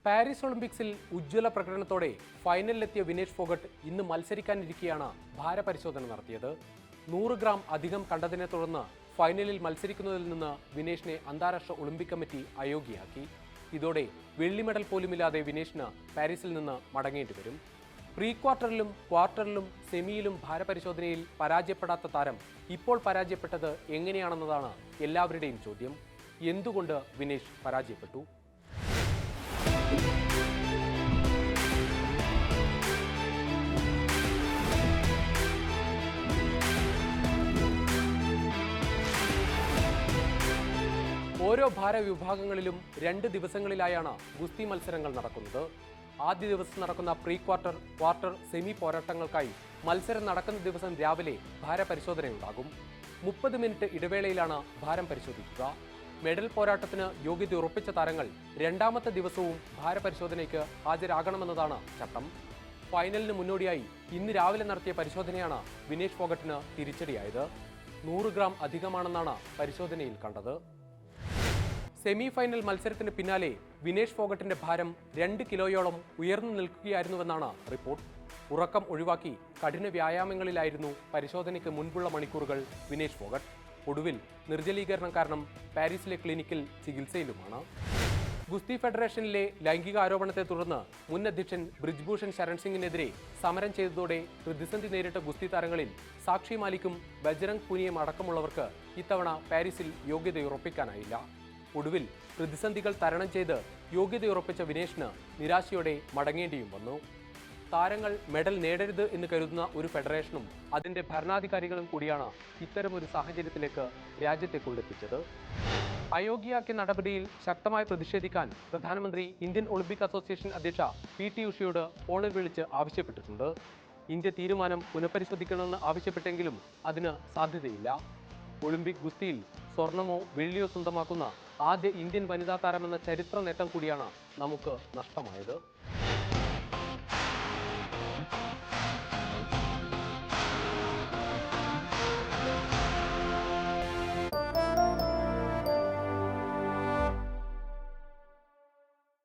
Paris ഒളിമ്പിക്സിൽ ഉജ്ജ്വല പ്രകടനത്തോടെ ഫൈനലിലെത്തിയ വിനേഷ് ഫോഗട്ട് ഇന്ന് മത്സരിക്കാനിരിക്കെയാണ് ഭാരപരിശോധന നടത്തിയത്. 100 ഗ്രാം അധികം കണ്ടതിനെ തുടർന്ന് ഫൈനലിൽ മത്സരിക്കുന്നതിൽ നിന്ന് വിനേഷിനെ അന്താരാഷ്ട്ര ഒളിമ്പിക് കമ്മിറ്റി അയോഗ്യയാക്കി. ഇതോടെ വെള്ളി മെഡൽ പോലുമില്ലാതെ വിനേഷിന് പാരീസിൽ നിന്ന് മടങ്ങേണ്ടി വരും. പ്രീ ക്വാർട്ടറിലും ക്വാർട്ടറിലും സെമിയിലും ഭാരപരിശോധനയിൽ പരാജയപ്പെടാത്ത താരം ഇപ്പോൾ പരാജയപ്പെട്ടത് എങ്ങനെയാണെന്നതാണ് എല്ലാവരുടെയും ചോദ്യം. എന്തുകൊണ്ട് വിനേഷ് പരാജയപ്പെട്ടു? ഓരോ ഭാരവിഭാഗങ്ങളിലും 2 ദിവസങ്ങളിലായാണ് ഗുസ്തി മത്സരങ്ങൾ നടക്കുന്നത്. ആദ്യ ദിവസം നടക്കുന്ന പ്രീ ക്വാർട്ടർ, ക്വാർട്ടർ, സെമി പോരാട്ടങ്ങൾക്കായി മത്സരം നടക്കുന്ന ദിവസം രാവിലെ ഭാരപരിശോധനയുണ്ടാകും. 30 മിനിറ്റ് ഇടവേളയിലാണ് ഭാരം പരിശോധിക്കുക. മെഡൽ പോരാട്ടത്തിന് യോഗ്യത ഉറപ്പിച്ച താരങ്ങൾ രണ്ടാമത്തെ ദിവസവും ഭാരപരിശോധനയ്ക്ക് ഹാജരാകണമെന്നതാണ് ചട്ടം. ഫൈനലിന് മുന്നോടിയായി ഇന്ന് രാവിലെ നടത്തിയ പരിശോധനയാണ് വിനേഷ് ഫോഗട്ടിന് തിരിച്ചടിയായത്. 100 ഗ്രാം അധികമാണെന്നാണ് പരിശോധനയിൽ കണ്ടത്. സെമി ഫൈനൽ മത്സരത്തിന് പിന്നാലെ വിനേഷ് ഫോഗട്ടിന്റെ ഭാരം 2 കിലോയോളം ഉയർന്നു നിൽക്കുകയായിരുന്നുവെന്നാണ് റിപ്പോർട്ട്. ഉറക്കം ഒഴിവാക്കി കഠിന വ്യായാമങ്ങളിലായിരുന്നു പരിശോധനയ്ക്ക് മുൻപുള്ള മണിക്കൂറുകൾ വിനേഷ് ഫോഗട്ട്. ഒടുവിൽ നിർജ്ജലീകരണം കാരണം പാരീസിലെ ക്ലിനിക്കിൽ ചികിത്സയിലുമാണ്. ഗുസ്തി ഫെഡറേഷനിലെ ലൈംഗിക ആരോപണത്തെ തുടർന്ന് മുൻ അധ്യക്ഷൻ ബ്രിജ്ഭൂഷൺ ശരൺ സിംഗിനെതിരെ സമരം ചെയ്തതോടെ പ്രതിസന്ധി നേരിട്ട ഗുസ്തി താരങ്ങളിൽ സാക്ഷി മാലിക്കും ബജ്രംഗ് പൂനിയയും അടക്കമുള്ളവർക്ക് ഇത്തവണ പാരീസിൽ യോഗ്യതയുറപ്പിക്കാനായില്ല. ഒടുവിൽ പ്രതിസന്ധികൾ തരണം ചെയ്ത് യോഗ്യതയുറപ്പിച്ച വിനേഷിന് നിരാശയോടെ മടങ്ങേണ്ടിയും വന്നു. താരങ്ങൾ മെഡൽ നേടരുത് എന്ന് കരുതുന്ന ഒരു ഫെഡറേഷനും അതിന്റെ ഭരണാധികാരികളും കൂടിയാണ് ഇത്തരമൊരു സാഹചര്യത്തിലേക്ക് രാജ്യത്തെ കൊണ്ടെത്തിച്ചത്. അയോഗ്യയാക്കിയ നടപടിയിൽ ശക്തമായി പ്രതിഷേധിക്കാൻ പ്രധാനമന്ത്രി ഇന്ത്യൻ ഒളിമ്പിക് അസോസിയേഷൻ അധ്യക്ഷ PT ഉഷയോട് ഫോണിൽ വിളിച്ച് ആവശ്യപ്പെട്ടിട്ടുണ്ട്. ഇന്ത്യ തീരുമാനം പുനഃപരിശോധിക്കണമെന്ന് ആവശ്യപ്പെട്ടെങ്കിലും അതിന് സാധ്യതയില്ല. ഒളിമ്പിക് ഗുസ്തിയിൽ സ്വർണമോ വെള്ളിയോ സ്വന്തമാക്കുന്ന ആദ്യ ഇന്ത്യൻ വനിതാ താരമെന്ന ചരിത്ര നേട്ടം കൂടിയാണ് നമുക്ക് നഷ്ടമായത്.